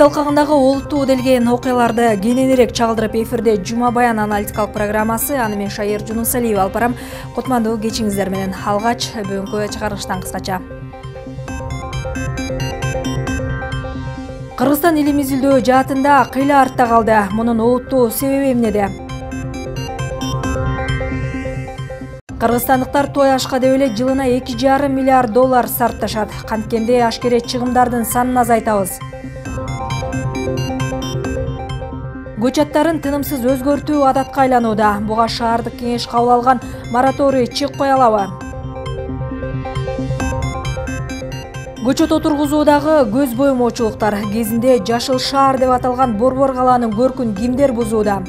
Талқағындағы олуттуу делген окуяларды кененирээк чагылдырып эфирде Жума Баян аналитикалык программасы. Аны мен Шайыр Жунусалиева алып барам. Кутмандуу кечиңиздер менен. Алгач бүгүнкү чыгарылыштан кыскача. Кыргызстан илим изилдөө жаатында кыйла артта калды. Мунун олуттуу себеби эмнеде? Кыргызстандыктар той ашка деп эле жылына 2,5 миллиард доллар сарпташат. Канткенде ашкере чыгымдардын санын азайтабыз. Көчаттарын тынымсыз өзгөртүү адатка айланууда. Буга шаардык кеңеш кабыл алган мораторий чек кое алабы? Көчөт отургузуудагы көз боюмоочулуктар кезинде Жашыл шаар деп аталган Борбор калаанын көркүн кимдер бузууда?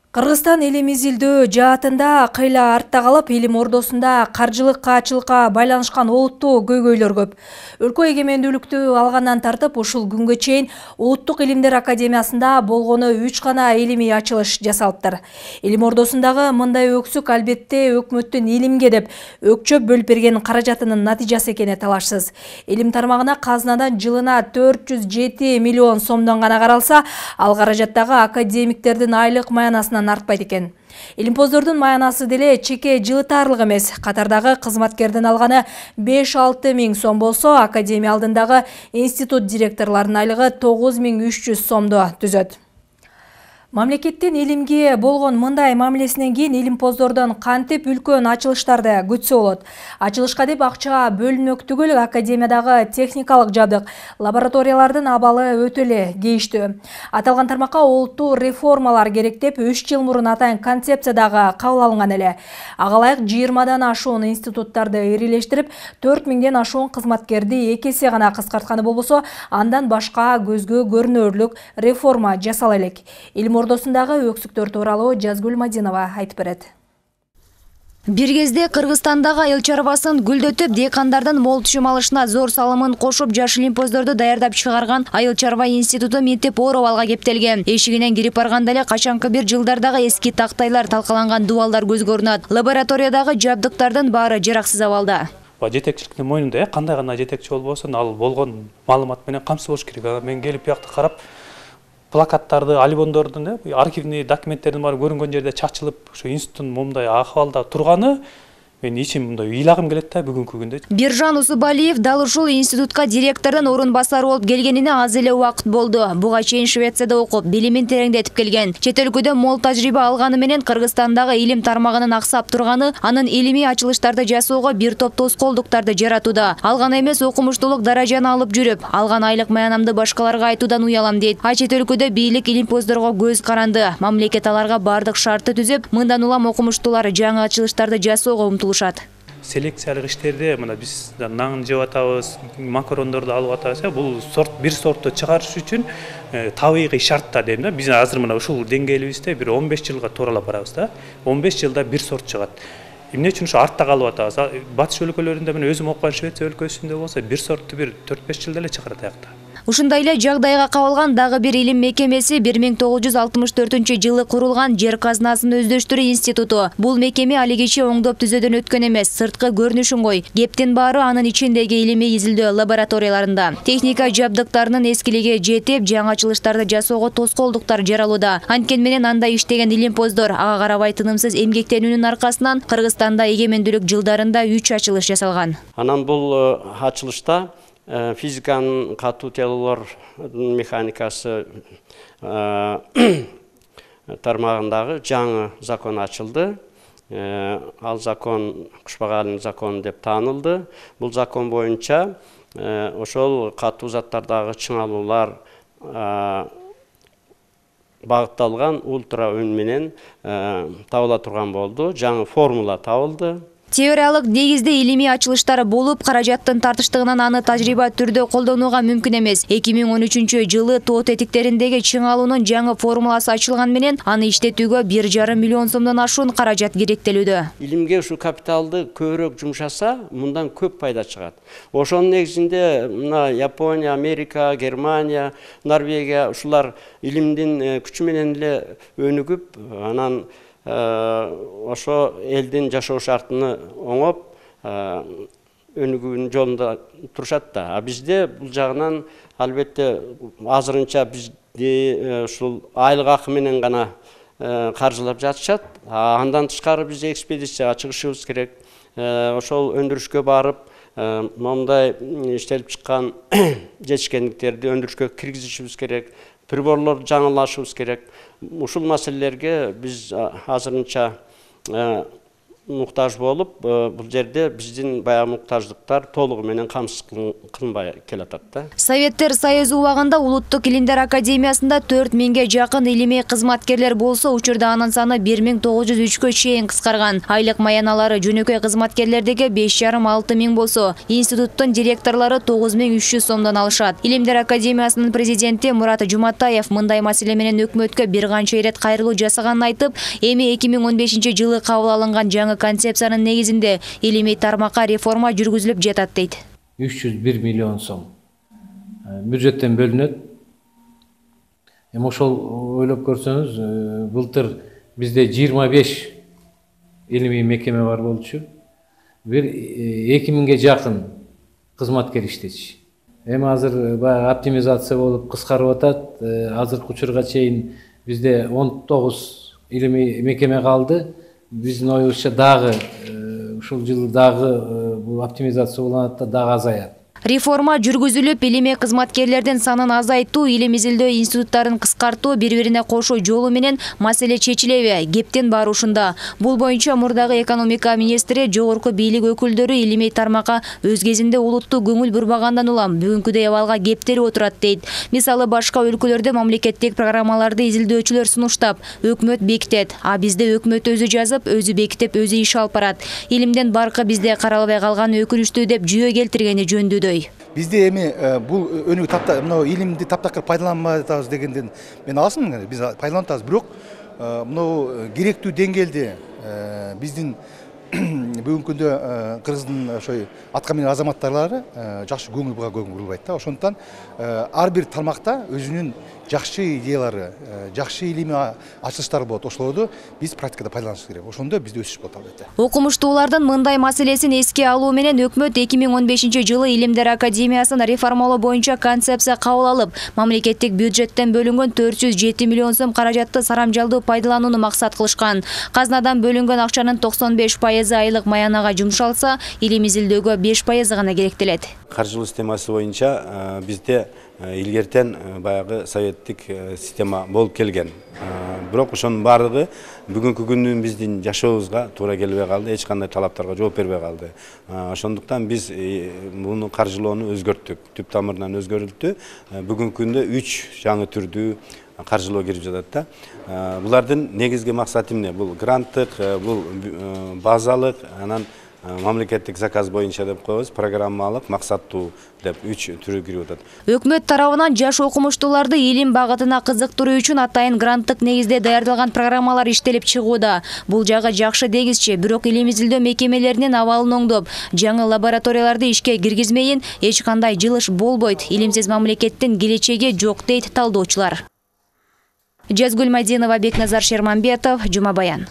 Кыргызстан илим изилдөө жаатында кыйла артта калып, илим ордосунда каржылык каачылыкка байланышкан олуттуу көйгөйлөр көп. Өлкө эгемендүүлүктү алгандан тартып, ушул күнгө чейин Улуттук илимдер академиясында болгону 3 гана илимий ачылыш жасалыптыр. Илим ордосундагы мындай өксүк албетте өкмөттүн илимге деп өкчөп бөлүп берген каражатынын натыйжасы экени талашсыз. Илим тармагына казынадан жылына 407 миллион сомдон гана каралса, ал каражаттагы академиктердин айлык маянасынан артпайт экен. Илимпоздордун маянасы деле чеке жылытаарлык эмес. Катардагы кызматкердин алганы 5-6 миң сом болсо, академия алдындагы институт директорлорунун айлыгы 9300 сомду түзөт. Мамлекеттин илимге болгон мындай мамилесинен кийин илимпоздордон кантип үлкөн ачылыштарды күтсө болот? Ачылышка деп акча бөлүнмөк түгүл, академиядагы техникалык жабдык, лабораториялардын абалы өтө эле кейиштүү. Аталган тармакка олуттуу реформалар керек деп 3 жыл мурун атайын концепциядагы кабыл алынган эле. Ага ылайык 20дан ашуун институттарды ирилештирип, 4 миңден ашуун кызматкерди 2 эсе гана кыскартканы болбосо, андан башка көзгө көрүнөрлүк реформа жасала элек. Ордосундагы өксүктөр тууралуу Жазгүл Мадинова айтып берет. Бир кезде Кыргызстандагы айыл чарбасын гүлдөтүп, декандардын мол түшүм алышына зор салымын кошуп, жаш илимпоздорду даярдап чыгарган айыл чарба институту минтип оор абалга кептелген. Эшигинен кирип барганда эле качанкы бир жылдардагы эски тактайлар, талкаланган дубалдар көзгө көрүнөт. Лабораториядагы жабдыктардын баары жараксыз абалда. Жетекчиликтин мойнунда кандай гана жетекчи болбосун, ал болгон маалымат менен камсыз болуш керек. Мен келип буякта карап, плакаттарды, альбомдордун, архивный документтердин баары көрүнгөн жерде чачылып, ошо институттун момундай акыбалда турганы мен ичим мындай ыйлагым келет да бүгүнкү күндө. Биржан Усубалиев дал ушул институтка директордун орун басары болуп келгенине аз эле убакыт болду. Буга чейин Швецияда окуп, билимин тереңдетип келген. Чет өлкөдө мол тажрыйба алганы менен Кыргызстандагы илим тармагынын аксап турганы анын илимий ачылыштарды жасоого бир топ тоскоолдуктарды жаратууда. Алган эмес, окумуштуулук даражаны алып жүрүп, алган айлык маянамды башкаларга айтуудан уялам дейт. Чет өлкөдө бийлик илимпоздорго көз каранды. Мамлекет аларга бардык шартты түзүп, мындан улам окумуштуулар жаңы ачылыштарды жасоого умтулушат. Селекциялык иштерде мына биз нан жеп атабыз, макарондорду алып атабыз. Бул бир сортту чыгарыш үчүн табигый шарттар дейм да. Биз азыр мына ушул деңгээлибизде бир 15 жылга тууралап барабыз да. 15 жылда бир сорт чыгат. Эмне үчүн ушу артта калып атабыз? Батыш өлкөлөрүндө мен өзүм окуган Швеция өлкөсүндө болсо бир сортту бир 4-5 жылда эле чыгарат аякта. Ушундай эле жагдайга кабылган дагы бир илим мекемеси 1964-жылы курулган Жер казынасын өздөштүрүү институту. Бул мекеме алигиче оңдоп түзөөдөн өткөн эмес, сырткы көрүнүшүн кой. Кептин баары анын ичиндеги илимий изилдөө лабораторияларында. Техника жабдыктарынын эскилиги жетип, жаңы ачылыштарды жасоого тоскоолдуктар жаралууда. Анткени менен андай иштеген илимпоздор ага карабай тынымсыз эмгектенүүнүн аркасынан Кыргызстанда эгемендүүлүк жылдарында 3 ачылыш жасалган. Анан бул ачылышта физиканын катуу телолор механикасы тармагындагы жаңы закон ачылды. Ал закон Кушпагалин закону деп таанылды. Бул закон боюнча ошол катуу заттардагы чыңалуулар багытталган ультра үн менен табыла турган болду. Жаңы формула табылды. Теориялык негизде илимий ачылыштары болуп, каражаттын тартыштыгынан аны тажрыйба түрдө колдонууга мүмкүн эмес. 2013-жылы тоо тетиктериндеги чыңалуунун жаңы формуласы ачылган менен аны иштетүүгө 1,5 миллион сомдон ашуун каражат керектелүүдө. Илимге ушу капиталды көбүрөөк жумшаса, мындан көп пайда чыгат. Ошонун негизинде мына Япония, Америка, Германия, Норвегия ушулар илимдин күчү менен эле өнүгүп, анан ошо элдин жашоо шартын оңоп өнүгүүнүн жолунда турушат да. А бизде бул жагынан албетте азырынча бизде ушул айлык акы менен гана каржылап жатышат. Андан тышкары биз экспедицияга чыгышыбыз керек. Ошол өндүрүшкө барып, момундай иштелип чыккан жетишкендиктерди өндүрүшкө киргизишибиз керек. Приборлорду жаңылашыбыз керек. Ушул маселелерге биз азырынча муктаж болуп, бул жерде биздин баягы муктаждыктар толугу менен камсыз кылынбай келатат да. Советтер Союзу убагында Улуттук илимдер академиясында 4000ге жакын илимий кызматкерлер болсо, учурда анын саны 1903кө чейин кыскарган. Айлык маяналары жөнөкөй кызматкерлердеги 5,5–6 миң болсо, институттун директорлору 9300 сомдон алышат. Илимдер академиясынын президенти Мурат Жуматаев мындай маселе менен өкмөткө бир канча ирет кайрылуу жасаганын айтып, эми 2015-жылы кабыл алынган жаңы концепциянын негизинде илимий тармакка реформа жүргүзүлүп жатат дейт. 301 миллион сом бюджеттен бөлүнөт. Ошол ойлоп көрсөңүз, былтыр бизде 25 илимий мекеме бар болчу. Бир 2000ге жакын кызматкер иштечи. Эми азыр баягы оптимизация болуп кыскарып атат. Азыркы учурга чейин бизде 19 илимий мекеме калды. Биздин оюбузча дагы ушул жылы дагы бул оптимизация болот да дагы азаят. Реформа жүргүзүлүп, илимий кызматкерлердин санын азайтуу, илим изилдөө институттарын кыскартуу, бири-бирине кошуу жолу менен маселе чечилеби? Кептин баары ушунда. Бул боюнча мурдагы экономика министри, жогорку бийлик өкүлдөрү илимий тармакка өз кезинде улуттуу көңүл бурбагандан улам бүгүнкүдөй абалга кептелип отурат дейт. Мисалы, башка өлкөлөрдө мамлекеттик программаларды изилдөөчүлөр сунуштап, өкмөт бекитет, а бизде өкмөт өзү жазып, өзү бекитип, өзү иш алып барат. Илимден баркы бизде каралбай калганы өкүнүчтүү деп жүйө келтиргени жөндөдө. Бизде эми бул өнүгүү мына илимди таптакыр пайдаланбай атабыз дегенден мен аласың, биз пайдаланып атабыз, бирок мына керектүү деңгээлде биздин бүгүнкү күндө Кыргыздын ошой атка минер азаматтарлары жакшы көңүл бурулбайт да. Ошондуктан ар бир тармакта өзүнүн жакшы идеялары, жакшы илимий ачылыштары болот. Ошолорду биз практикада пайдаланышыбыз керек. Ошондо бизде өсүш болот албетте. Окумуштуулардын мындай маселесин эске алуу менен өкмөт 2015-жылы Илимдер академиясын реформалоо боюнча концепция кабыл алып, мамлекеттик бюджеттен бөлүнгөн 407 миллион сом каражатты сарамжалдуу пайдаланууну максат кылышкан. Казнадан бөлүнгөн акчанын 95% айлык маянага жумшалса, илим изилдөөгө 5% гана керектелет. Каржылуу системасы боюнча бизде илгертен баягы советтик система болуп келген. Бирок ошонун баардыгы бүгүнкү күндүн биздин жашообузга туура келбей калды, эч кандай талаптарга жооп бербей калды. Ошондуктан биз муну каржылоону өзгөрттүк, түп тамырынан өзгөртүлдү. Бүгүнкү күндө 3 жаңы түрдүү каржылоо кирип жатат да. Булардын негизги максаты эмне? Бул гранттык, бул базалык, анан мамлекеттик заказ боюнча деп коебуз, программалык, максаттуу деп 3 түрү кирип атат. Өкмөт тарабынан жаш окумуштууларды илим багытына кызыктыруу үчүн атайын гранттык негизде даярдалган программалар иштелип чыгууда. Бул жагы жакшы дегизчи, бирок илим изилдөө мекемелеринин абалын оңдоп, жаңы лабораторияларды ишке киргизмейин эч кандай жылыш болбойт. Илимсиз мамлекеттин келечеги жок дейт талдоочулар. Жазгүл Мадинова, Бекназар Шерманбетов, Жума Баян.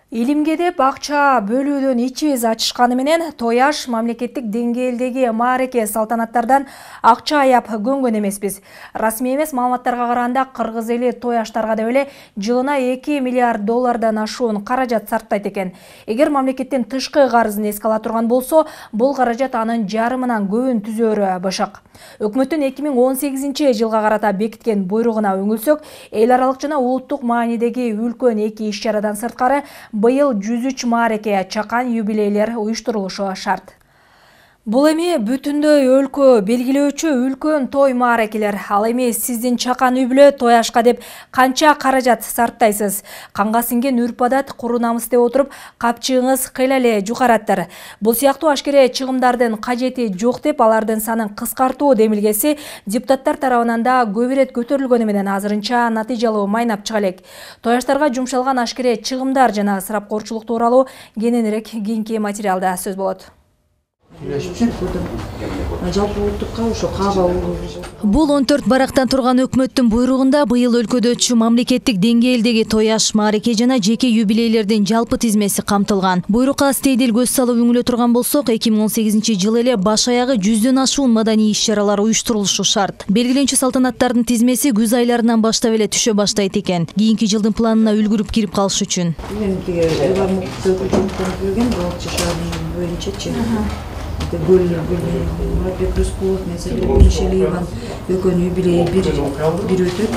Илимге деп акча бөлүүдөн ичибиз ачышканы менен тояш мамлекеттик деңгээлдеги маареке салтанаттардан акча аяп көнгөн эмеспиз. Расмий эмес маалыматтарга караганда кыргыз эли тояштарга деп эле жылына 2 миллиард доллардан ашуун каражат сарптайт экен. Эгер мамлекеттин тышкы карызын эске ала турган болсо, бул каражат анын жарымынан көбүн түзөөрү бышык. Өкмөттүн 2018-жылга карата бекиткен буйругуна өңүлсөк, эл аралык жана улуттук маанидеги үлкөн 2 иш-чарадан сырткары быйыл 103 маареке, чакан юбилейлер уюштурулушу шарт. Бул эми бүтүндөй өлкө белгилөөчү үлкөн той маарекелер. Ал эми сиздин чакан үй-бүлө тояшка деп канча каражат сарптайсыз? Канга синген үрп-адат, куру намыс деп отуруп, капчыгыңыз кыйла эле жукараттыр. Бул сыяктуу ашкере чыгымдардын кажети жок деп алардын санын кыскартуу демилгеси депутаттар тарабынан да көп ирет көтөрүлгөнү менен азырынча натыйжалуу майнап чыга элек. Тояштарга жумшалган ашкере чыгымдар жана ысырапкорчулук тууралуу кененирээк кийинки материалда сөз болот. жалпы улуттукка ошо каба Бул 14 барактан турган өкмөттүн буйругунда быйыл өлкөдө өтчү мамлекеттик деңгээлдеги тояш, маареке жана жеке юбилейлердин жалпы тизмеси камтылган. Буйрукка стейдил көз салып үңүлө турган болсок, 2018-жылы эле баш аягы 100дөн ашуун маданий иш-чаралар уюштурулушу шарт. Белгиленчү салтанаттардын тизмеси күз айларынан баштап эле түшө баштайт экен. Кийинки жылдын планына үлгүрүп кирип калыш үчүн. Мен боюнчачы Мурабек Рыскулов, Мишель Иван экөөнүн юбилейи бир өтөт.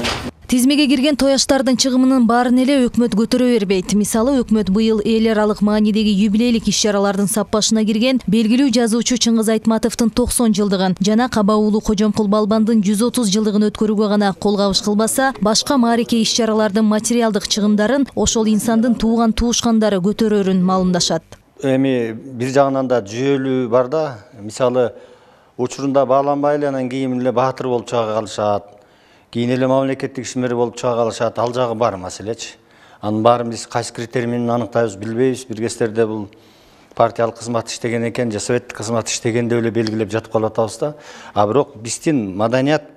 Тизмеге кирген тояштардын чыгымынын баарын эле өкмөт көтөрө бербейт. Мисалы, өкмөт быйыл эл аралык маанидеги юбилейлик иш-чаралардын саппашына кирген белгилүү жазуучу Чыңгыз Айтматовдун 90 жылдыгын жана Каба уулу Кожомкул Балбандын 130 жылдыгын өткөрүүгө гана колгабыш кылбаса, башка маареке иш-чаралардын материалдык чыгымдарын ошол инсандын тууган туушкандары көтөрөрүн маалымдашат. Эми бир жагынан да жүйөлүү бар да, мисалы учурунда бааланбай эле анан кийин эле баатыр болуп чыга калышат. Кийин эле мамлекеттик ишмер болуп чыга калышат. Ал жагы бар маселечи. Анын баарын биз кайсы критерий менен аныктайбыз билбейбиз. Бир кездерде бул партиялык кызмат иштеген экен, же советтик кызмат иштеген деп эле белгилеп жатып калып атабыз да. А бирок биздин маданият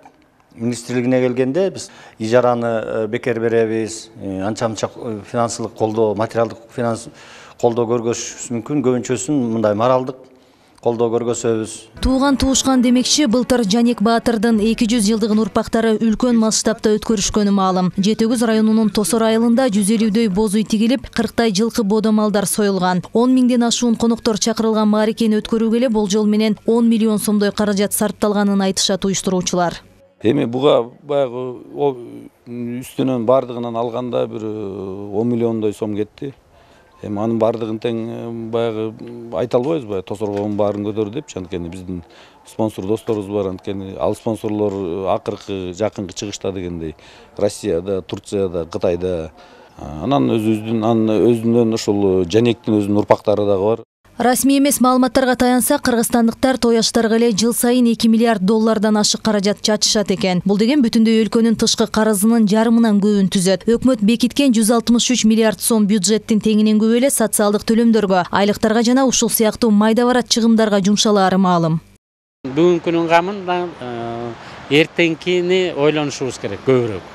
министрлигине келгенде биз ижараны бекер беребиз, анча-мынча финансылык колдоо, материалдык колдоо көргөзүшүбүз мүмкүн, көбүнчөсүн мындай моралдык колдоо көргөзөбүз. Тууган туушкан демекчи, былтыр Жанек Баатырдын 200 жылдыгын урпактары үлкөн масштабта өткөрүшкөнү маалым. Жетөгүз районунун Тосор айылында 150дөй боз үй тигилип, 40 жылкы бодомалдар союлган. 10 миңден ашуун коноктор чакырылган маарекени өткөрүүгө эле болжол менен 10 миллион сомдой каражат сарпталганын айтышат уюштуруучулар. Эми буга баягы үстүнөн бардыгынан алганда бир 10 миллиондой сом кетти. Эми анын бардыгын тең баягы айта албайбыз, баягы Тосоргонун баарын көтөрдү депчи, анткени биздин спонсор досторубуз бар, анткени ал спонсорлор акыркы жакынкы чыгышта дегендей Россияда, Турцияда, Кытайда, анан өзүнөн ошол Жанектин өзүнүн урпактары дагы бар. Расмий эмес маалыматтарга таянсак, кыргызстандыктар тояштарга эле жыл сайын 2 миллиард доллардан ашык каражат чачышат экен. Бул деген бүтүндөй өлкөнүн тышкы карызынын жарымынан көбүн түзөт. Өкмөт бекиткен 163 миллиард сом бюджеттин теңинен көп эле социалдык төлөмдөргө, айлыктарга жана ушул сыяктуу майда барат чыгымдарга жумшалаары маалым. Бүгүнкүнүн камын эртеңкини ойлонушубуз керек көбүрөөк.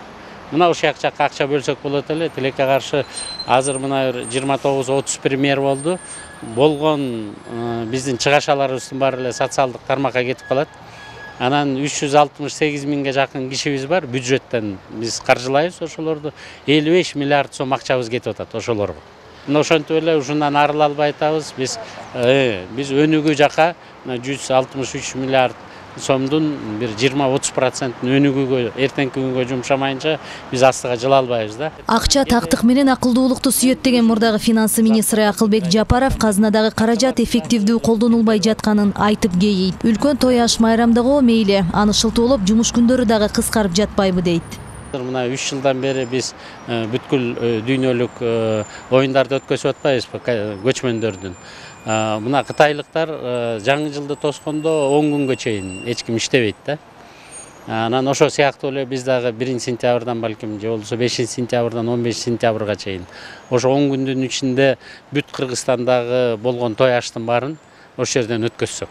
Мына ушул жакка акча бөлсөк болот эле. Тилекке каршы азыр мына 29-30 премьер болду. Болгон биздин чыгашаларыбыздын баары эле социалдык тармакка кетип калат. Анан 368 миңге жакын кишибиз бар, бюджеттен биз каржылайбыз ошолорду. 55 миллиард сом акчабыз кетип атат ошолорго. Мына ошентип эле ушундан арыла албай атабыз. Биз өнүгүү жака 163 миллиард сомдун бир 20-30% өнүгүүгө эртеңки күнгө жумшамайынча биз астыга жыла албайбыз да. Акча тактык менен акылдуулукту сүйөт деген мурдагы финансы министри Акылбек Жапаров казынадагы каражат эффективдүү колдонулбай жатканын айтып кейийт. Үлкөн тояш майрамдагы мейли, аны шылтоолоп жумуш күндөрү дагы кыскарып жатпайбы дейт. Мына 3 жылдан бери биз бүткүл дүйнөлүк оюндарды өткөзүп атпайбызбы, көчмөндөрдүн. Мына кытайлыктар жаңы жылды тоскондо 10 күнгө чейин эч ким иштебейт да. Анан ошо сыяктуу эле биз дагы 1-сентябрдан балким же болбосо 5-сентябрдан 15-сентябрга чейин ошо 10 күндүн ичинде бүт Кыргызстандагы болгон тояштын баарын ошол жерден өткөзсөк.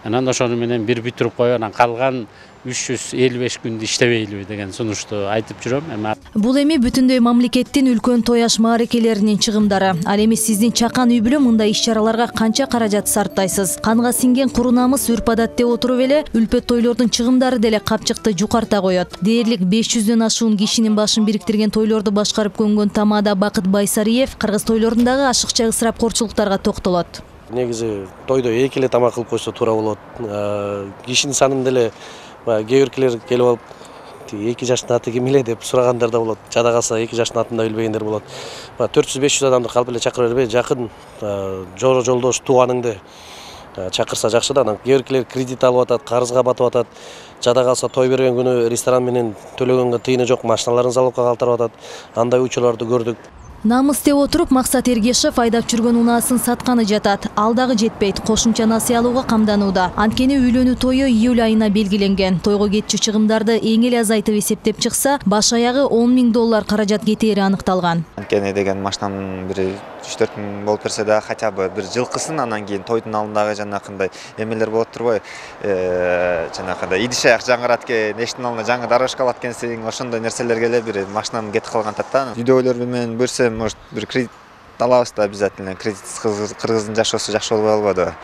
Анан ошону менен бир бүтүрүп коюп, анан калган 355 күндү иштебейлиби деген сунушту айтып жүрөм. Бул эми бүтүндөй мамлекеттин үлкөн тояш маарекелеринин чыгымдары. Ал эми сиздин чакан үй бүлө мындай иш-чараларга канча каражат сарптайсыз? Канга сиңген куру-намыс үрп-адат деп отуруп эле үлпөт тойлордун чыгымдары деле капчыкты жукарта коет. Дээрлик 500дөн ашуун кишинин башын бириктирген тойлорду башкарып көнгөн тамада Бакыт Байсариев кыргыз тойлорундагы ашыкча ысырапкорчулуктарга токтолот. Негизи тойдо эки эле тамак кылып койсо туура болот. Кишинин санын деле кээ биркилер келип алып 2 жаштын аты ким эле деп сурагандар да болот. Жада калса 2 жаштын атын да билбегендер болот. 400-500 адамды калп эле чакыра бербей, жакын жоро жолдош тууганыңды чакырса жакшы да. Анан кээ биркилер кредит алып атат, карызга батып атат. Жада калса той берген күнү ресторан менен төлөгөнгө тыйыны жок, машиналарын залогко калтырып атат. Андай учурларды көрдүк. Намыс деп отуруп Максат Эргешев айдап жүргөн унаасын сатканы жатат. Ал дагы жетпейт, кошумча насый алууга камданууда. Анткени үйлөнүү тою июль айына белгиленген. Тойго кетчү чыгымдарды эң эле азайтып эсептеп чыкса, баш аягы 10 миң доллар каражат кетери аныкталган. Анткени деген машинанын бири 3-4 күн болуп берсе да хотя бы бир жылкысын, анан кийин тойдун алдындагы жанакындай эмелер болот турбайбы, жанакындай идиш аяк жаңырат экен, эшиктин алдына жаңы дорожка алат экенсиң, ошондой нерселерге эле бир машинам кетип калган да. Үйдөгүлөр менен көрсөм, может бир кредит алабыз да, обязательно кредитсиз кыргыздын жашоосу жакшы болбой калбайбы,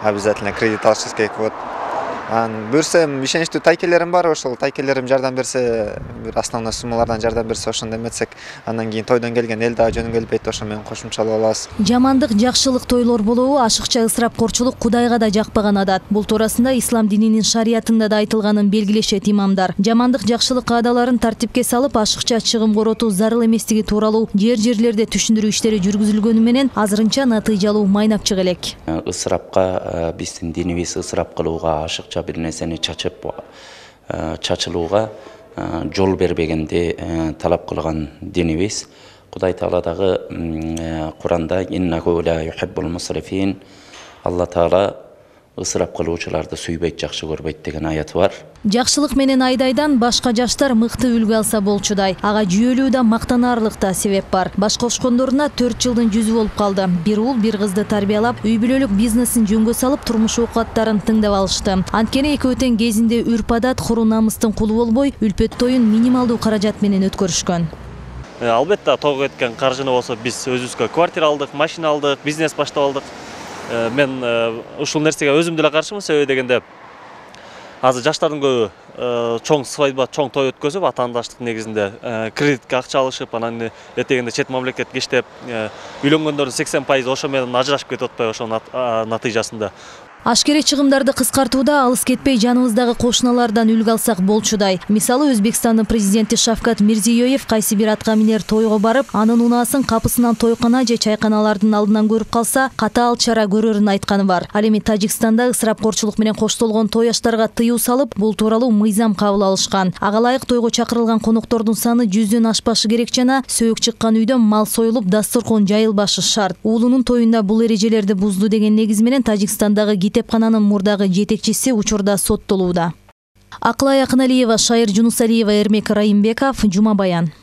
обязательно кредит алышыбыз керек болот. Көрсем, ишеничтүү тайкелерим бар, ошол тайкелерим жардам берсе, бир основной суммалардан жардам берсе, ошондо эметсек, андан кийин тойдон келген эл дагы жөнүн келбейт, ошо менен кошумчалап алабыз. Жамандык, жакшылык тойлор болобу, ашыкча ысырапкорчулук Кудайга да жакпаган адат. Бул туурасында ислам дининин шариятында да айтылганын белгилешет имамдар. Жамандык, жакшылык каадаларын тартипке салып, ашыкча чыгым коротуу зарыл эместиги тууралуу жер-жерлерде түшүндүрүү иштери жүргүзүлгөнү менен азырынча натыйжалуу майнап чыга элек. Ысырапка, биздин динибиз ысырап кылууга, ашыкча bir нерсени чачылууга жол бербегенди талап кылган динибиз. Кудай Таала дагы Куранда иннаху ла юхиббул мусрифин, Алла Таала ысырап кылуучуларды сүйбөйт, жакшы көрбөйт деген аяты бар. Жакшылык менен айдайдан башка жаштар мыкты үлгү алса болчудай. Ага жүйөлүү да мактанаарлык да себеп бар. Баш кошкондоруна 4 жылдын жүзү болуп калды. Бир уул, бир кызды тарбиялап, үй бүлөлүк бизнесин жөнгө салып, турмуш окуаттарын тыңдап алышты. Анткени экөө тең кезинде үрп-адат, хуру намыстын кулу болбой, үлпөт тоюн минималдуу каражат менен өткөрүшкөн. Албетте, тог кеткен каржыны болсо биз өзүбүзгө квартира алдык, машина алдык, бизнес баштап алдык. Мен ушул нерсеге өзүм деле каршымын, себеби дегенде азыр жаштардын көбү чоң свадьба, чоң той өткөзүп, атаандаштык негизинде кредитке акча алышып, анан эртегенде чет мамлекетке иштеп, үйлөнгөндөрдүн 80% ошо менен ажырашып кетип атпайбы, ошонун натыйжасында. Ашкере чыгымдарды кыскартууда алыс кетпей жаныбыздагы кошуналардан үлгү алсак болчудай. Мисалы, Өзбекстандын президенти Шавкат Мирзиёев кайсы бир атка минер тойго барып, анын унаасын капысынан тойкана же чайканалардын алдынан көрүп калса, катаал чара көрөрүн айтканы бар. Ал эми Тажикстанда ысырапкорчулук менен коштолгон той аштарга тыюу салып, бул тууралуу мыйзам кабыл алышкан. Ага ылайык тойго чакырылган коноктордун саны 100дөн ашпашы керек жана сөөк чыккан үйдөн мал союлуп, дасторкон жайылбашы шарт. Уулунун тоюнда бул эрежелерди бузду деген негиз менен Тажикстандагы Тепкананын мурдагы жетекчиси учурда соттолууда. Аклай Акыналиева, Шайыр Жунусалиева, Эрмек Райымбеков, Жума Баян.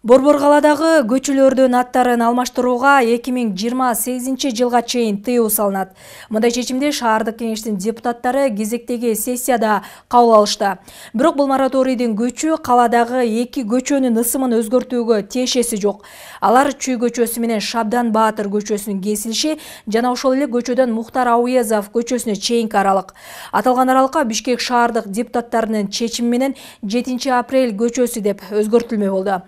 Борбор каладагы көчөлөрдүн аттарын алмаштырууга 2028 жылга чейин тыюу салынат. Мындай чечимди шаардык кеңештин депутаттары кезектеги сессияда кабыл алышты. Бирок бул мораторийдин көчү каладагы 2 көчөнүн ысымын өзгөртүүгө тиешеси жок. Алар Чүй көчөсү менен Шабдан Баатыр көчөсүнүн кесилиши жана ошол эле көчөдөн Мухтар Ауезов көчөсүнө чейинки аралык. Аталган аралыкка Бишкек шаардык депутаттарынын чечими менен 7 апрель көчөсү деп өзгөртүлмө болду.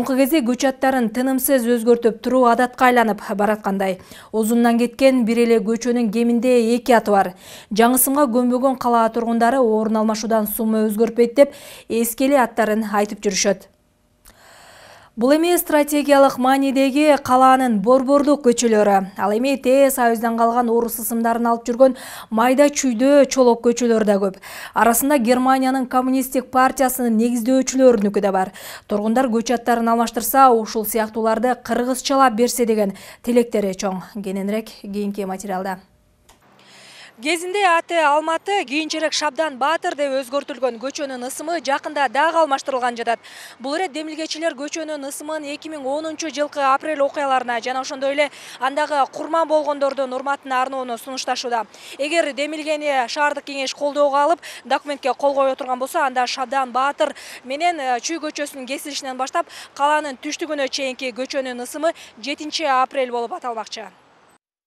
Соңку кезде көчө аттарын тынымсыз өзгөртүп туруу адатка айланып бараткандай. Узундан кеткен бир эле көчөнүн кеминде 2 аты бар. Жаңысымга көнбөгөн кала тургундары орун алмашуудан сумма өзгөртпөйт деп эскели аттарын айтып жүрүшөт. Бул эми стратегиялык маанидеги калаанын борбордук көчөлөрү. Ал эми ТЭ Союздан калган орус ысымдарын алып жүргөн майда чүйдө чолок көчөлөр да көп. Арасында Германиянын коммунисттик партиясынын негиздөөчүлөрүнүкү да бар. Тургундар көчө аттарын алмаштырса, ушул сыяктууларды кыргызчалап берсе деген тилектери чоң. Кененирээк кийинки материалда. Кезинде аты Алматы, кийинчерээк Шабдан Баатыр деп өзгөртүлгөн көчөнүн ысымы жакында дагы алмаштырылган жатат. Бул ирет демилгечилер көчөнүн ысымын 2010 жылкы апрель окуяларына жана ошондой эле андагы курман болгондордун урматына арноону сунушташууда. Эгер демилгени шаардык кеңеш колдоого алып, документке кол кое турган болсо, анда Шабдан Баатыр менен Чүй көчөсүнүн кесилишинен баштап калаанын түштүгүнө чейинки көчөнүн ысымы 7 апрель болуп аталмакчы.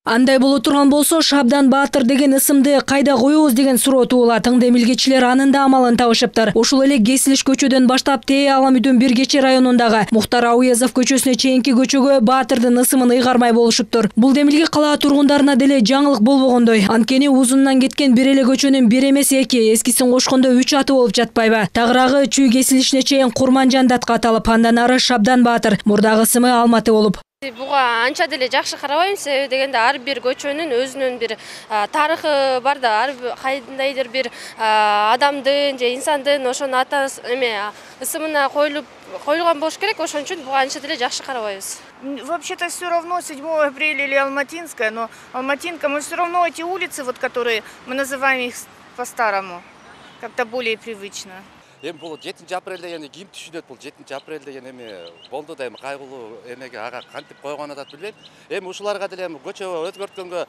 Андай боло турган болсо, Шабдан Баатыр деген ысымды кайда коебуз деген суроо туулат. Демилгечилер анын да амалын табышыптыр. Ушул эле кесилиш көчөдөн баштап ТЭ Аламүйдүн Биргече районундагы Мухтар Ауезов көчөсүнө чейинки көчөгө Баатырдын ысымын ыйгармай болушуптур. Бул демилге кала тургундарына деле жаңылык болбогондой. Анткени узунунан кеткен бир эле көчөнүн бир эмес 2, эскисин кошкондо 3 аты болуп жатпайбы? Тагыраагы Чүй кесилишине чейин Курманжан датка аталып, андан ары Шабдан Баатыр, мурдагы ысымы Алматы болуп. Буга анча деле жакшы карабайм, себеби дегенде ар бир көчөнүн өзүнүн бир тарыхы бар да, ар кайдандайдыр бир адамдын же инсандын ошонун атасы ысымына коюлган болуш керек, ошон үчүн буга анча деле жакшы карабайбыз. Вообще-то все равно 7 апреля или Алматинская, но Алматинка, мы все равно эти улицы, вот которые мы называем их по-старому, как-то более привычно. Эми бул 7 апрель деген ким түшүнөт, бул 7 апрель деген эми болду да эми кайгылуу эмеге ага кантип койгонун да билбейм. Эми ушуларга деле эми көчө өзгөрткөнгө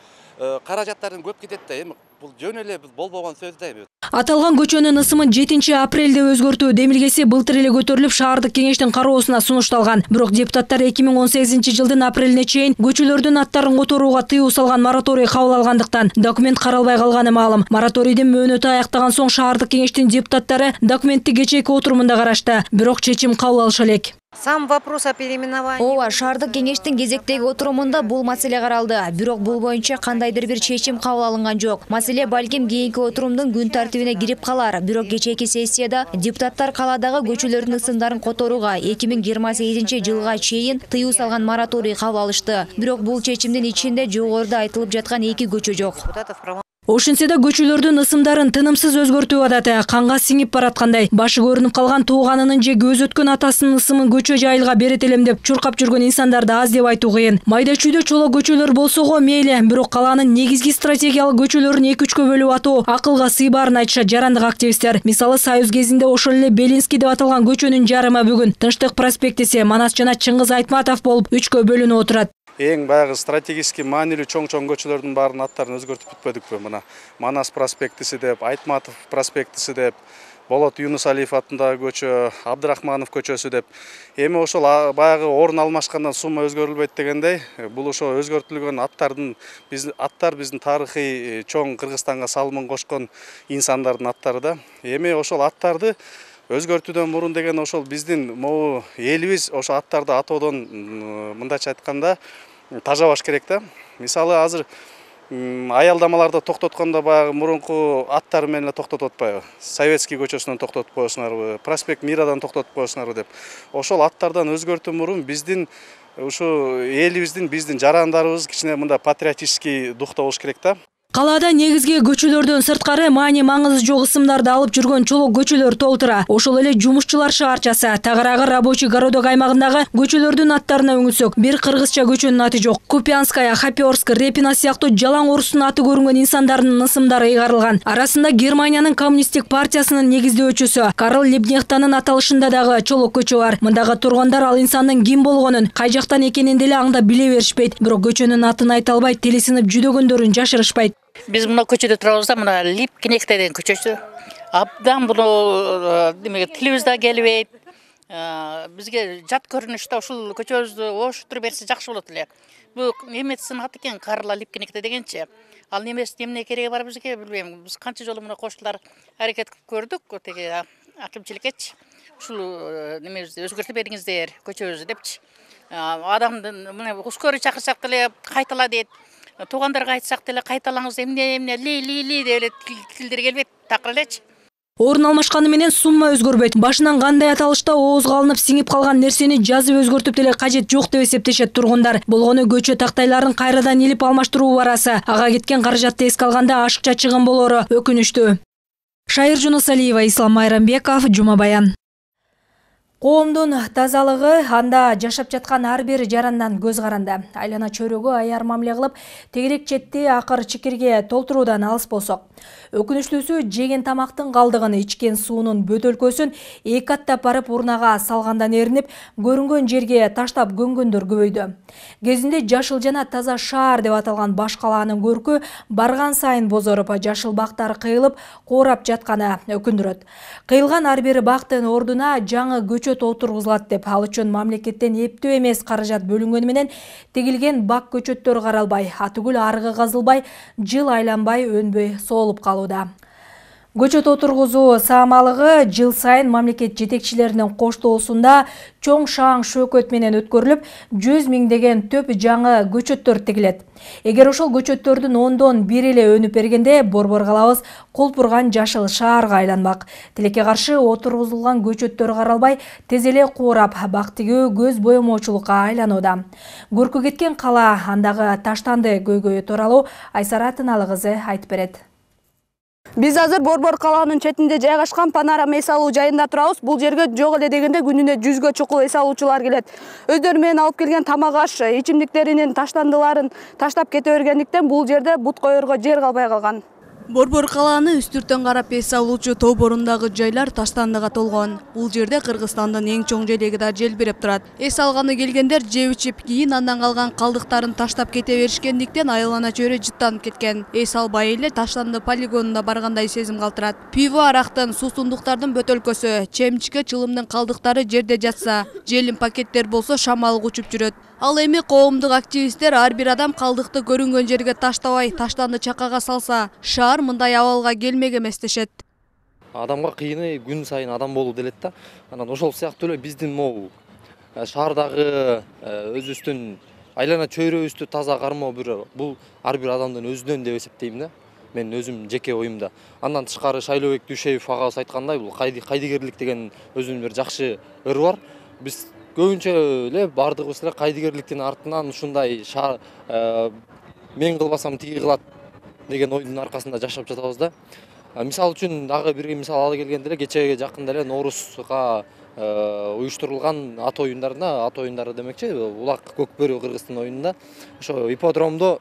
каражаттардын көп кетет да, эми бул жөн эле болбогон сөз да эми. Аталган көчөнүн ысымын 7 апрелде өзгөртүү демилгеси былтыр эле көтөрүлүп шаардык кеңештин кароосуна сунушталган. Бирок депутаттар 2018 жылдын апрелине чейин көчөлөрдүн аттарын которууга тыюу салган мораторий кабыл алгандыктан документ каралбай калганы маалым. Мораторийдин мөөнөтү аяктаган соң шаардык кеңештин депутаттары документти кечээки отурумунда карашты. Бирок чечим кабыл алыша элек. Сам вопрос о переименовании. Ооба, шаардык кеңештин кезектеги отурумунда бул маселе каралды. Бирок бул боюнча кандайдыр бир чечим кабыл алынган жок. Маселе балким кийинки отурумдун күн тартибине кирип калар. Бирок кечээки сессияда депутаттар каладагы көчөлөрдүн ысымдарын которууга 2028 жылга чейин тыюу салган мораторий кабыл алышты. Бирок бул чечимдин ичинде жогоруда айтылып жаткан 2 көчө жок. Ошентсе да көчөлөрдүн ысымдарын тынымсыз өзгөртүү адаты канга сиңип бараткандай. Башы көрүнүп калган тууганынын же көз өткөн атасынын ысымын көчө жайылга берет элем деп чуркап жүргөн инсандарды аз деп айтуу кыйын. Майда чүйдө чоло көчөлөр болсого мейли, бирок калаанын негизги стратегиялык көчөлөрүн 2-3кө бөлүп атуу акылга сыйбаарын айтышат жарандык активисттер. Мисалы Союз кезинде ошол эле Белинский деп аталган көчөнүн жарымы бүгүн Тынчтык проспектиси Манас жана Чыңгыз Айтматов болуп 3кө бөлүнүп отурат. Эң баягы стратегический маанилүү чоң көчөлөрдүн баарын аттарын өзгөртүп бүтпөдүкпү? Мына Манас проспектиси деп, Айтматов проспектиси деп, Болот Юнус Алиев атындагы көчө, Абдрахманов көчөсү деп. Эми ошол баягы орун алмашкандан сумма өзгөрүлбөйт дегендей, бул ошо өзгөртүлгөн аттар биздин тарыхый чоң Кыргызстанга салымын кошкон инсандардын аттары да. Эми ошол аттарды өзгөртүүдөн мурун деген ошол биздин могу элибиз ошо аттарды атоодон мындайча айтканда тажабаш керек да. Мисалы азыр аялдамаларда токтоткондо баягы мурунку аттары менен эле токтотуп атпайбы? Советский көчөсүнөн токтотуп коесуңарбы, Проспект Мирадан токтотуп коесуңарбы деп. Ошол аттардан өзгөртүү мурун биздин ушу элибиздин, биздин жарандарыбыз кичине мындай патриотический духта болуш керек да. Калаада негизги көчөлөрдөн сырткары маани-маңызы жок ысымдарды алып жүргөн чоло көчөлөр толтура. Ошол эле жумушчулар шаарчасы, тагыраагы рабочий городок аймагындагы көчөлөрдүн аттарына үңүлсөк, бир кыргызча көчөнүн аты жок. Купянская, Хоперск, Репина сыяктуу жалаң орустун аты көрүнгөн инсандардын ысымдары ыйгарылган. Арасында Германиянын коммунисттик партиясынын негиздөөчүсү Карл Лебнехтанын аталышында дагы чоло көчө бар. Мындагы тургундар ал инсандын ким болгонун, кай жактан экенин деле аңда биле беришпейт. Бирок көчөнүн атын айта албай, телесинип жүдөгөндөрүн жашырышпайт. Биз мына көчөдө турабыз да, мына Липкинекте деген көчөсү. Абдан буну демек телевизда келбейт. Бизге жат көрүнүштө ушул көчөбүздү оштуруп берсе жакшы болот эле. Бул немецтин аты экен, Карла Липкинекте дегенчи. Ал немес эмне кереги бар бизге билбейм. Биз канча жолу мына кошчулар аракет көрдүк, теги акимчиликкечи. Ушул немебизди өзгөртүп бериңиздер, көчөбүздү депчи. Адамдын мына ускорый чакырсак деле кайтала дейт. Туугандарга айтсак деле кайталаңыз, эмне ли деле тилдер келбейт, такыр элечи. Орун алмашканы менен сумма өзгөрбөйт. Башынан кандай аталышта оозго алынып сиңип калган нерсени жазып өзгөртүп деле кажет жок деп эсептешет тургундар. Болгону көчө тактайларын кайрадан илип алмаштыруу барасы. Ага кеткен каражатты эске алганда ашыкча чыгым болору өкүнүчтүү. Шайыр Жунусалиева, Ислам Майрамбеков, Жума Баян. Коомдун тазалыгы анда жашап жаткан ар бир жарандан көз каранда. Айлана чөйрөгө аяр мамиле кылып, тегерек четти акыр чикирге толтуруудан алыс болсок. Өкүнүчтүүсү жеген тамактын калдыгын, ичкен суунун бөтөлкөсүн эки каттап барып урнага салгандан эринип, көрүнгөн жерге таштап көңгөндөр көбөйдү. Кезинде жашыл жана таза шаар деп аталган баш калаанын көркү барган сайын бозоруп, жашыл бактар кыйылып, коорап жатканы өкүндүрөт. Кыйылган ар бир бактын ордуна жаңы көчөт отургузулат деп, ал үчүн мамлекеттен эптүү эмес каражат бөлүнгөнү менен тегилген бак көчөттөр каралбай, атүгүл арыгы казылбай, жыл айланбай өнбөй соолуп калууда. Көчөт отургузуу саамалыгы жыл сайын мамлекет жетекчилеринин коштоосунда чоң шаң шөкөт менен өткөрүлүп, 100 миңдеген төп жаңы көчөттөр тигилет. Эгер ошол көчөттөрдүн 10-1 эле өнүп бергенде, борбор калабыз кулпурган жашыл шаарга айланмак. Тилекке каршы отургузулган көчөттөр каралбай, тез эле куурап, бактыгөө көз боемоочулукка айланууда. Көркү кеткен кала, андагы таштанды көйгөйү тууралуу Айсара Тыналык кызы айтып берет. Биз азыр борбор калаанын четинде жайгашкан панорама эс алуу жайында турабыз. Бул жерге жок эле дегенде күнүнө 100гө чукул эс алуучулар келет. Өздөрү менен алып келген тамак аш, ичимдиктеринин таштандыларын таштап кете бергендиктен бул жерде бут коерго жер калбай калган. Борбор калааны үстүртөн карап эс алуучу тоо борундагы жайлар таштандыга толгон. Бул жерде Кыргызстандын эң чоң желеги да желбиреп турат. Эс алганы келгендер жеп ичип, кийин андан калган калдыктарын таштап кете беришкендиктен айлана чөйрө жыттанып кеткен. Эс албай эле таштанды полигонунда баргандай сезим калтырат. Пиво, арактын, суусундуктардын бөтөлкөсү, чемичке, чылымдын калдыктары жерде жатса, желим пакеттер болсо шамалып учуп жүрөт. Ал эми коомдук активисттер ар бир адам калдыкты көрүнгөн жерге таштабай, таштанды чакага салса, шаар мындай абалга келмек эмес дешет. Адамга кыйыны күн сайын адам болуу делет да. Анан ошол сыяктуу эле биздин могу шаардагы өзүбүздүн айлана чөйрөбүздү таза кармоо бул ар бир адамдын өзүнөн деп эсептейм да. Мен өзүм жеке оюмда. Андан тышкары Шайлообек Дүйшеев агабыз айткандай, бул кайдыгерлик деген өзүнүн бир жакшы ыры бар. Биз көбүнчө эле бардыгыбыз эле кайдыгерликтин артынан ушундай мен кылбасам тиги кылат деген ойдун аркасында жашап жатабыз да. Мисал үчүн дагы бир мисал ала келгенде эле кечеге жакында эле Ноорузга уюштурулган ат оюндары демекчи, улак көкбөрү кыргыздын оюнунда ошо ипподромдо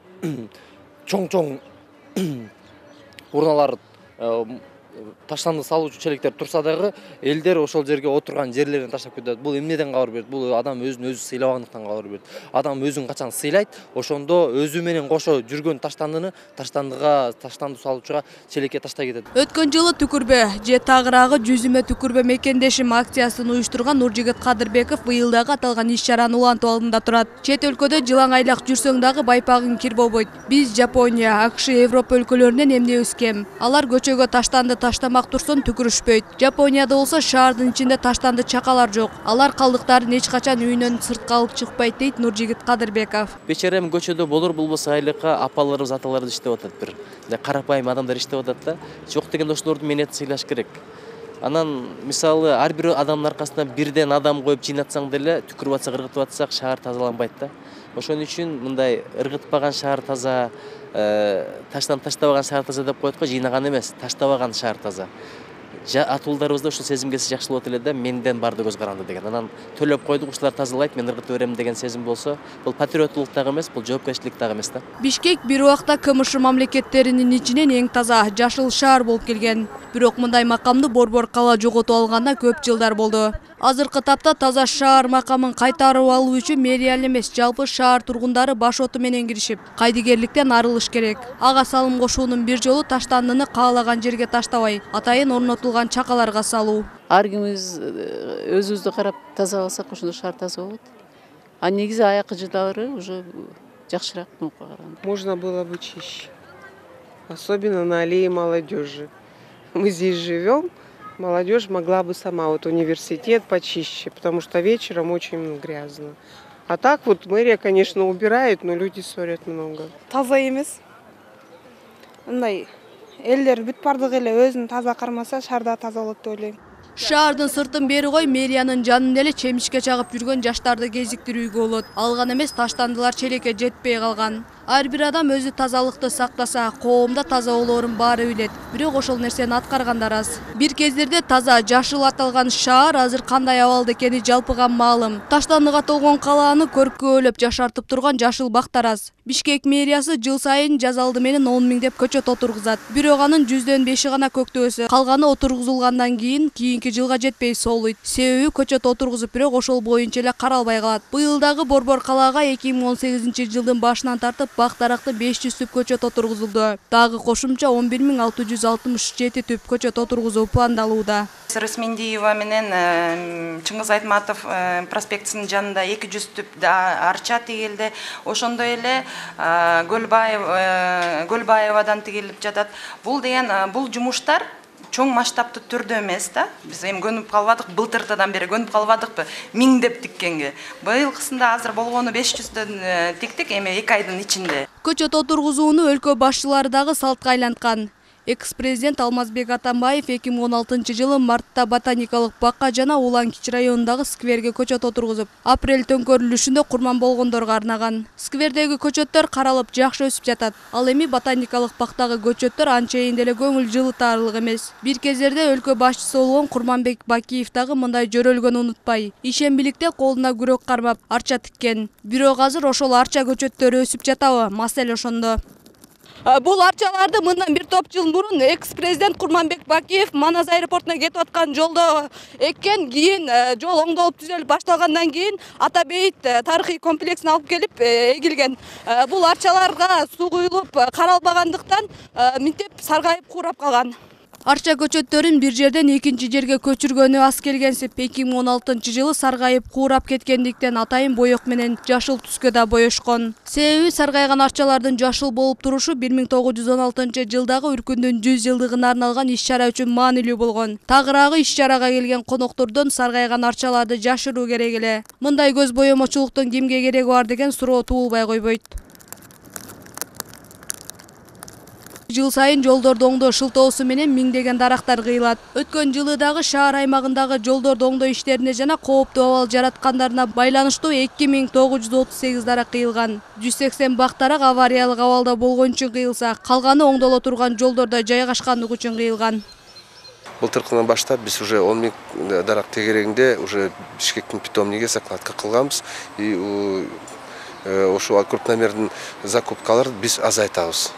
чоң урналар таштанды салуучу челектер турса дагы элдер ошол жерге отурган жерлерин таштап кетет. Бул эмнеден кабар берет? Бул адам өзүн өзү сыйлабагандыктан кабар берет. Адам өзүн качан сыйлайт, ошондо өзү менен кошо жүргөн таштандыны таштанды салуучуга челекке таштай кетет. Өткөн жылы түкүрбө же тагыраагы жүзүмө түкүрбө мекендешим акциясын уюштурган Нуржигит Кадырбеков быйыл дагы аталган иш-чараны улантуу алдында турат. Чет өлкөдө жылаң айлак жүрсөң дагы байпагың кир болбойт. Биз Жапония, АКШ, Европа өлкөлөрүнөн эмнебиз кем? Алар көчөгө таштанды таштамак турсун түкүрүшпөйт. Жапонияда болсо шаардын ичинде таштанды чакалар жок. Алар калдыктарын эч качан үйүнөн сыртка алып чыкпайт дейт Нуржигит Кадырбеков. Бечерем көчөдө болор болбосо айлыкка апаларыбыз, аталарыбыз иштеп атат, бир карапайым адамдар иштеп атат да. Жок дегенде ошолорду менен сыйлаш керек. Анан мисалы ар бир адамдын аркасына бирден адам коюп жыйнатсаң деле түкүрүп атсак, ыргытып атсак шаар тазаланбайт да. Ошон үчүн мындай ыргытпаган шаар таза, таштабаган шаар таза деп коет го, жыйнаган эмес, таштабаган шаар таза. Атуулдарыбызда ушул сезимгеси жакшы болот эле да, менден барды көз каранды деген. Анан төлөп койдук, ушулар тазалайт, мен ыргытып берем деген сезим болсо, бул патриоттулук дагы эмес, бул жоопкерчилик дагы эмес да. Бишкек бир убакта КМШ мамлекеттеринин ичинен эң таза, жашыл шаар болуп келген. Бирок мындай макамды Борбор кала жоготуп алганда көп жылдар болду. Азыркы тапта таза шаар макамын кайтарып алуу үчүн мэрия эмес, жалпы шаар тургундары баш оту менен киришип, кайдыгерликтен арылыш керек. Ага салым кошуунун бир жолу таштандыны каалаган жерге таштабай, атайын орнотулган чакаларга салуу. Ар кимибиз өзүбүздү карап таза кылсак, ошондо шаар таза болот. А негизи аякы жылдары уже жакшыраак мурункуга караганда. Можно было бы чище. Особенно на аллее молодежи. Мы здесь живем. Молодежь могла бы сама, вот университет почище, потому что вечером очень грязно. А так вот мэрия, конечно, убирает, но люди ссорят много. Таза эмес. Мындай элдер бүт бардыгы эле өзүн таза кармаса, шаарда таза болот деп ойлойм. Шаардын сыртын бери кой, мэриянын жанында эле чемишке чагып жүргөн жаштарды кезиктирүүгө болот. Алган эмес, таштандылар челекке жетпей калган. Ар бир адам өзү тазалыкты сактаса, коомдо таза болоорун баары билет. Бирок ошол нерсени аткаргандар аз. Бир кездерде таза, жашыл аталган шаар азыр кандай абалда экени жалпыга маалым. Таштандыга толгон калааны көркөөлөп жашартып турган жашыл бактар аз. Бишкек мэриясы жыл сайын жаз алды менен 10 миңдеп көчөт отургузат. Бирок анын 100дөн 5 гана көктөөсү, калганы отургузулгандан кийинки жылга жетпей соолуйт. Себеби көчөт отургузуп, бирок ошол боюнча эле каралбай калат. Быйыл дагы Борбор калаага 2018-жылдын башынан тартып бак-даракты 500 түп көчөт отургузулду. Дагы кошумча 11667 түп көчөт отургузуу пландалууда. Рысмендиева менен Чыңгыз Айтматов проспектисинин жанында 200 түп арча тигилди. Ошондой эле Гөлбаевадан тигилип жатат. Бул жумуштар чоң масштабты түрдө эмес да. Биз эми көнүп калбадык, былтыртадан бери көнүп калбадыкпы, миңдеп тиккенге. Быйылкысында азыр болгону 500дөн тиктик, эми 2 айдын ичинде. Көчөт отургузууну өлкө башчылары дагы салтка айланткан. Экс-президент Алмазбек Атамбаев 2016-жылы мартта ботаникалык бакка жана Улан Кич районундагы скверге көчөт отургузуп, апрель төңкөрүлүшүндө курман болгондорго арнаган. Сквердеги көчөттөр каралып жакшы өсүп жатат. Ал эми ботаникалык бактагы көчөттөр анчейин деле көңүл жылытарлык эмес. Бир кездерде өлкө башчысы болгон Курманбек Бакиев дагы мындай жөрөлгөнү унутпай, ишембиликте колуна күрөк кармап арча тиккен. Бирок азыр ошол арча көчөттөрү өсүп жатабы? Маселе ошондо. Бул арчаларды мындан бир топ жыл мурун экс-президент Курманбек Бакиев Манас аэропортуна кетип аткан жолдо эккен. Кийин жол оңдолуп түзөлүп башталгандан кийин Ата Бейит тарыхый комплексине алып келип эгилген. Бул арчаларга суу куюлуп каралбагандыктан минтеп саргайып куурап калган. Арча көчөттөрүн бир жерден экинчи жерге көчүргөнү аз келгенсип 2016-жылы саргайып куурап кеткендиктен атайын боек менен жашыл түскө да боешкон. Себеби саргайган арчалардын жашыл болуп турушу 1916-жылдагы үркүндүн 100 жылдыгына арналган иш-чара үчүн маанилүү болгон. Тагыраагы иш-чарага келген коноктордон саргайган арчаларды жашыруу керек эле. Мындай көз боемочулуктун кимге кереги бар деген суроо туулбай койбойт. Жыл сайын жолдорду оңдоо шылтоосу менен миңдеген дарактар кыйылат. Өткөн жылы дагы шаар аймагындагы жолдорду оңдоо иштерине жана кооптуу абал жараткандарына байланыштуу 2938 дарак кыйылган. 180 бак дарак авариялык абалда болгон үчүн кыйылса, калганы оңдоло турган жолдордо жайгашкандыгы үчүн кыйылган. Былтыркынан баштап биз уже 10 000 дарак тегерегинде уже Бишкектин питомниге закладка кылганбыз. И ошо крупномердин закупкаларды биз азайтабыз.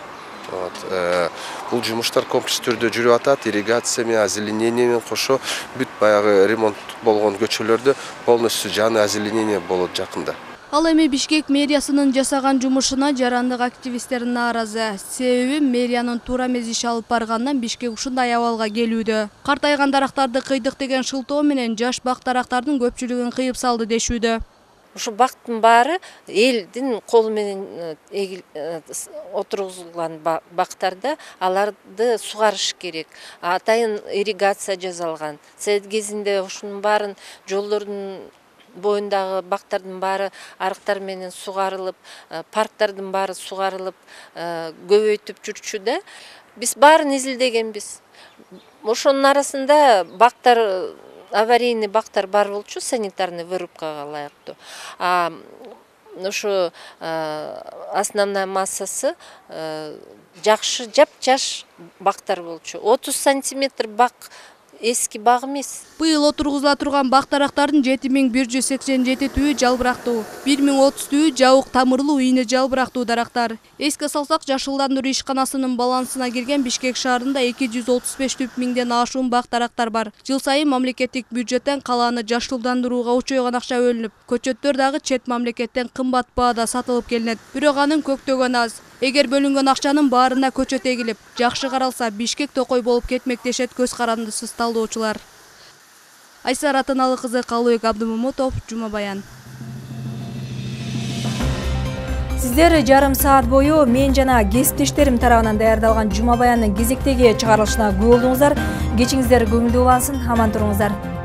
Бул жумуштар комплекс түрдө жүрүп атат. Ирригация менен, озеленение менен кошо бүт баягы ремонт болгон көчөлөрдө полностью жаңы озеленение болот жакында. Ал эми Бишкек мэриясынын жасаган жумушуна жарандык активисттер нааразы. Себеби мэриянын туура эмес иш алып баргандан Бишкек ушундай абалга келүүдө. Картайган дарактарды кыйдык деген шылтоо менен жаш бак дарактардын көпчүлүгүн кыйып салды дешүүдө. Ушу бактын баары элдин колу менен отургузулган бактарда аларды сугарыш керек. Атайын ирригация жасалган. Сет кезинде ушунун баарын жолдордун боюндагы бактардын баары арыктар менен сугарылып, парктардын баары сугарылып, көбөйтүп жүрчү да. Биз баарын изилдегенбиз. Ошонун арасында бактар аварийный бактар бар болчу, санитарный вырубкага ылайыктуу. Ошо основная массасы жакшы жап-жаш бактар болчу. 30 сантиметр бак эски баг эмес. Быйыл отургузула турган бак дарактардын 7187 түйү жалбырактуу, 1030 түйү жабык тамырлуу ийне жалбырактуу дарактар. Эске салсак, жашылдандыруу ишканасынын балансына кирген Бишкек шаарында 235 түп миңден ашуун бак дарактар бар. Жыл сайын мамлекеттик бюджеттен калааны жашылдандырууга учойгон акча бөлүнүп, көчөттөр дагы чет мамлекеттен кымбат баада сатылып келинет. Бирок анын көктөгөн аз. Эгер бөлүнгөн акчанын баарына көчөт эгилип, жакшы каралса, Бишкек токой болуп кетмек дешет көз карандысыз талдоочулар. Айсара Атыналы кызы, Калыбек Абдымамутов, Жума Баян. Сиздер жарым саат бою мен жана кесиптештерим тарабынан даярдалган Жума Баяндын кезектеги чыгарылышына күбө болдуңуздар. Кечиңиздер көңүлдүү улансын, аман туруңуздар.